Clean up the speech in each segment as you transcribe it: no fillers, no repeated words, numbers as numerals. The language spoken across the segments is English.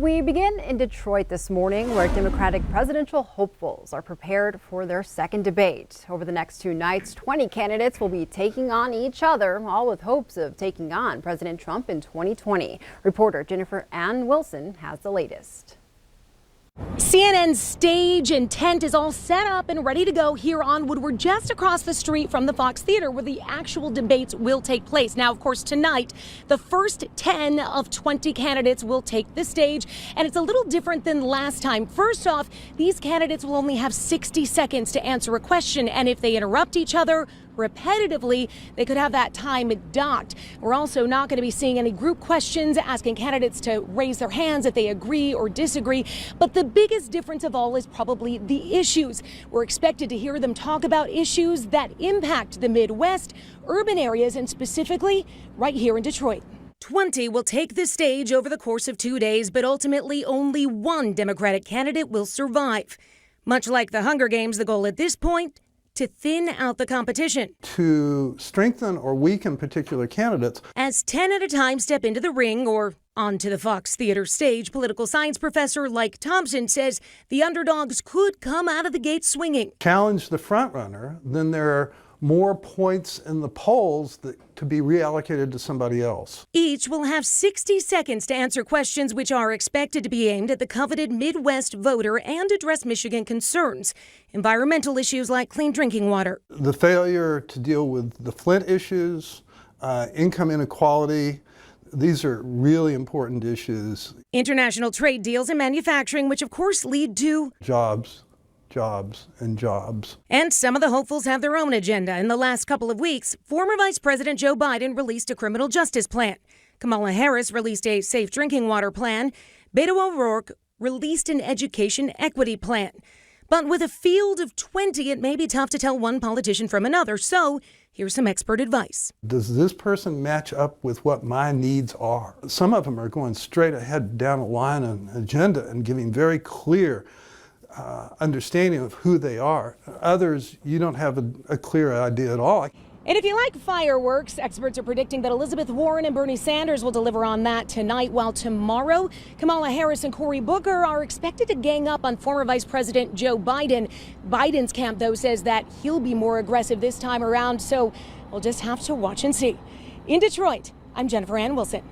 We begin in Detroit this morning, where Democratic presidential hopefuls are prepared for their second debate. Over the next 2 nights, 20 candidates will be taking on each other, all with hopes of taking on President Trump in 2020. Reporter Jennifer Ann Wilson has the latest. CNN's stage and tent is all set up and ready to go here on Woodward, just across the street from the Fox Theater, where the actual debates will take place. Now, of course, tonight, the first 10 of 20 candidates will take the stage, and it's a little different than last time. First off, these candidates will only have 60 seconds to answer a question, and if they interrupt each other repetitively, they could have that time docked. We're also not going to be seeing any group questions asking candidates to raise their hands if they agree or disagree. But the biggest difference of all is probably the issues. We're expected to hear them talk about issues that impact the Midwest, urban areas, and specifically right here in Detroit. 20 will take the stage over the course of 2 days, but ultimately only one Democratic candidate will survive. Much like the Hunger Games, the goal at this point, to thin out the competition. To strengthen or weaken particular candidates. As 10 at a time step into the ring or onto the Fox Theater stage, political science professor Mike Thompson says the underdogs could come out of the gate swinging. Challenge the front runner, then there are more points in the polls that could be reallocated to somebody else. Each will have 60 seconds to answer questions which are expected to be aimed at the coveted Midwest voter and address Michigan concerns. Environmental issues like clean drinking water. The failure to deal with the Flint issues, income inequality, these are really important issues. International trade deals and manufacturing, which of course lead to jobs. And jobs. And some of the hopefuls have their own agenda. In the last couple of weeks, former Vice President Joe Biden released a criminal justice plan. Kamala Harris released a safe drinking water plan. Beto O'Rourke released an education equity plan. But with a field of 20, it may be tough to tell one politician from another. So here's some expert advice. Does this person match up with what my needs are? Some of them are going straight ahead down a line and agenda and giving very clear understanding of who they are. Others, you don't have a clear idea at all. And if you like fireworks, experts are predicting that Elizabeth Warren and Bernie Sanders will deliver on that tonight, while tomorrow, Kamala Harris and Cory Booker are expected to gang up on former Vice President Joe Biden. Biden's camp, though, says that he'll be more aggressive this time around, so we'll just have to watch and see. In Detroit, I'm Jennifer Ann Wilson.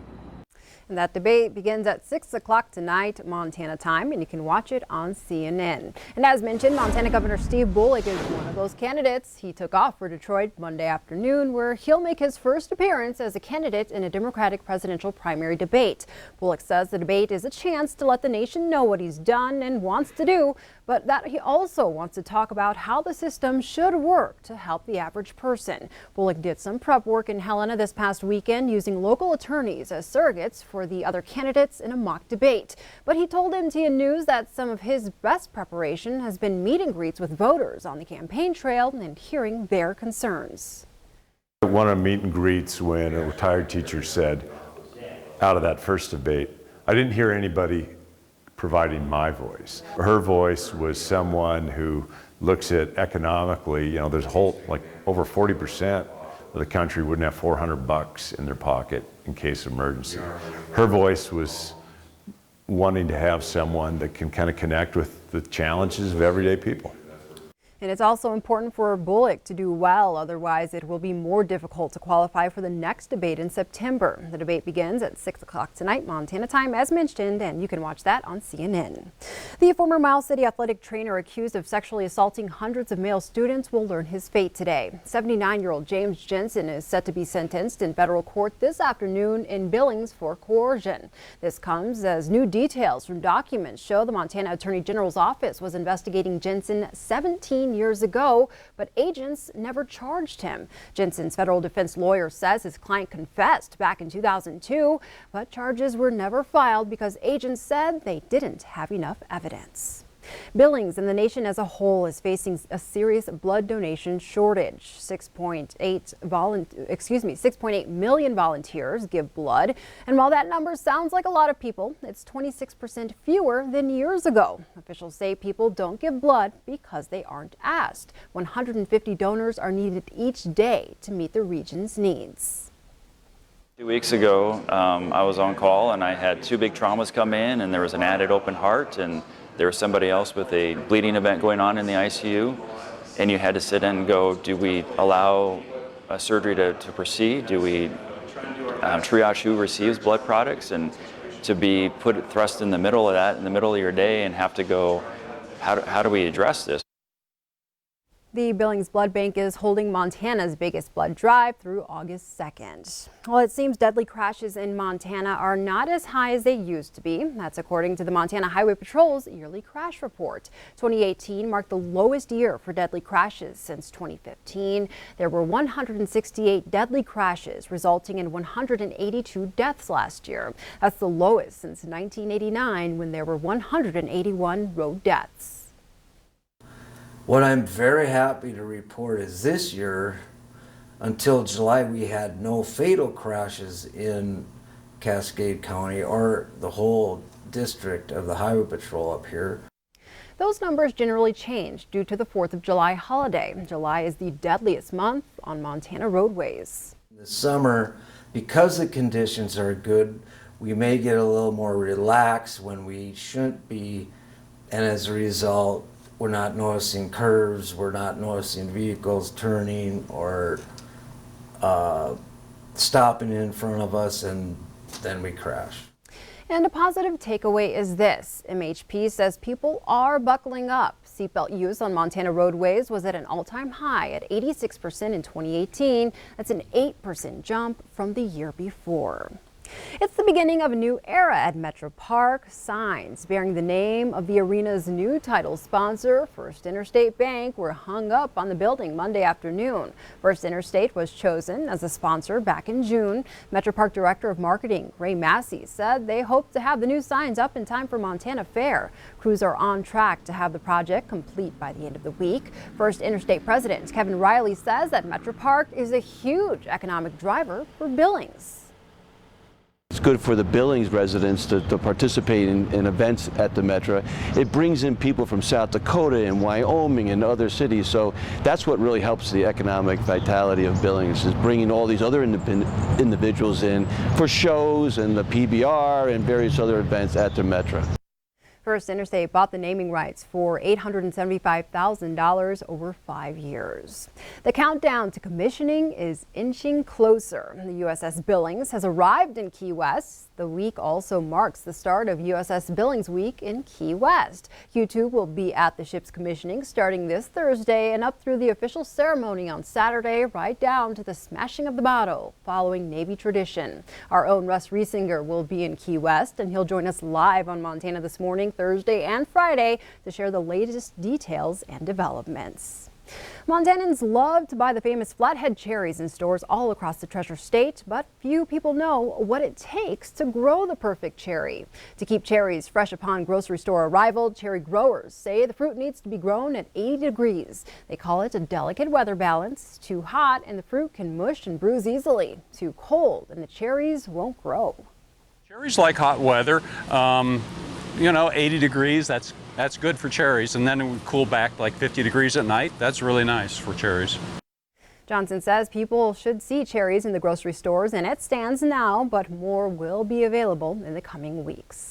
And that debate begins at 6 o'clock tonight, Montana time, and you can watch it on CNN. And as mentioned, Montana Governor Steve Bullock is one of those candidates. He took off for Detroit Monday afternoon, where he'll make his first appearance as a candidate in a Democratic presidential primary debate. Bullock says the debate is a chance to let the nation know what he's done and wants to do, but that he also wants to talk about how the system should work to help the average person. Bullock did some prep work in Helena this past weekend, using local attorneys as surrogates for the other candidates in a mock debate. But he told MTM News that some of his best preparation has been meet and greets with voters on the campaign trail and hearing their concerns. One of the meet and greets when a retired teacher said, out of that first debate, I didn't hear anybody providing my voice. Her voice was someone who looks at economically, there's a whole, like over 40% of the country wouldn't have $400 in their pocket in case of emergency. Her voice was wanting to have someone that can kind of connect with the challenges of everyday people. And it's also important for Bullock to do well, otherwise it will be more difficult to qualify for the next debate in September. The debate begins at 6 o'clock tonight, Montana time, as mentioned, and you can watch that on CNN. The former Miles City athletic trainer accused of sexually assaulting hundreds of male students will learn his fate today. 79-year-old James Jensen is set to be sentenced in federal court this afternoon in Billings for coercion. This comes as new details from documents show the Montana Attorney General's office was investigating Jensen 17 years ago, but agents never charged him. Jensen's federal defense lawyer says his client confessed back in 2002, but charges were never filed because agents said they didn't have enough evidence. Billings and the nation as a whole is facing a serious blood donation shortage. 6.8 million volunteers give blood. And while that number sounds like a lot of people, it's 26% fewer than years ago. Officials say people don't give blood because they aren't asked. 150 donors are needed each day to meet the region's needs. 2 weeks ago, I was on call and I had 2 big traumas come in, and there was an added open heart, and there was somebody else with a bleeding event going on in the ICU, and you had to sit and go, do we allow a surgery to proceed? Do we triage who receives blood products? And to be thrust in the middle of that, in the middle of your day, and have to go, how do we address this? The Billings Blood Bank is holding Montana's biggest blood drive through August 2nd. Well, it seems deadly crashes in Montana are not as high as they used to be. That's according to the Montana Highway Patrol's yearly crash report. 2018 marked the lowest year for deadly crashes since 2015. There were 168 deadly crashes, resulting in 182 deaths last year. That's the lowest since 1989, when there were 181 road deaths. What I'm very happy to report is this year, until July, we had no fatal crashes in Cascade County or the whole district of the Highway Patrol up here. Those numbers generally change due to the 4th of July holiday. July is the deadliest month on Montana roadways. This summer, because the conditions are good, we may get a little more relaxed when we shouldn't be, and as a result, we're not noticing curves, we're not noticing vehicles turning or stopping in front of us, and then we crash. And a positive takeaway is this. MHP says people are buckling up. Seatbelt use on Montana roadways was at an all-time high at 86% in 2018. That's an 8% jump from the year before. It's the beginning of a new era at Metro Park. Signs bearing the name of the arena's new title sponsor, First Interstate Bank, were hung up on the building Monday afternoon. First Interstate was chosen as a sponsor back in June. Metro Park Director of Marketing, Ray Massey, said they hope to have the new signs up in time for Montana Fair. Crews are on track to have the project complete by the end of the week. First Interstate President Kevin Riley says that Metro Park is a huge economic driver for Billings. It's good for the Billings residents to participate in events at the Metro. It brings in people from South Dakota and Wyoming and other cities, so that's what really helps the economic vitality of Billings, is bringing all these other individuals in for shows and the PBR and various other events at the Metro. First Interstate bought the naming rights for $875,000 over 5 years. The countdown to commissioning is inching closer. The USS Billings has arrived in Key West. The week also marks the start of USS Billings Week in Key West. Q2 will be at the ship's commissioning starting this Thursday and up through the official ceremony on Saturday, right down to the smashing of the bottle, following Navy tradition. Our own Russ Riesinger will be in Key West, and he'll join us live on Montana This Morning, Thursday and Friday, to share the latest details and developments. Montanans love to buy the famous flathead cherries in stores all across the Treasure State, but few people know what it takes to grow the perfect cherry. To keep cherries fresh upon grocery store arrival, cherry growers say the fruit needs to be grown at 80 degrees. They call it a delicate weather balance. Too hot and the fruit can mush and bruise easily. Too cold and the cherries won't grow. Cherries like hot weather. 80 degrees, that's good for cherries, and then it would cool back like 50 degrees at night. That's really nice for cherries. Johnson says people should see cherries in the grocery stores and at stands now, but more will be available in the coming weeks.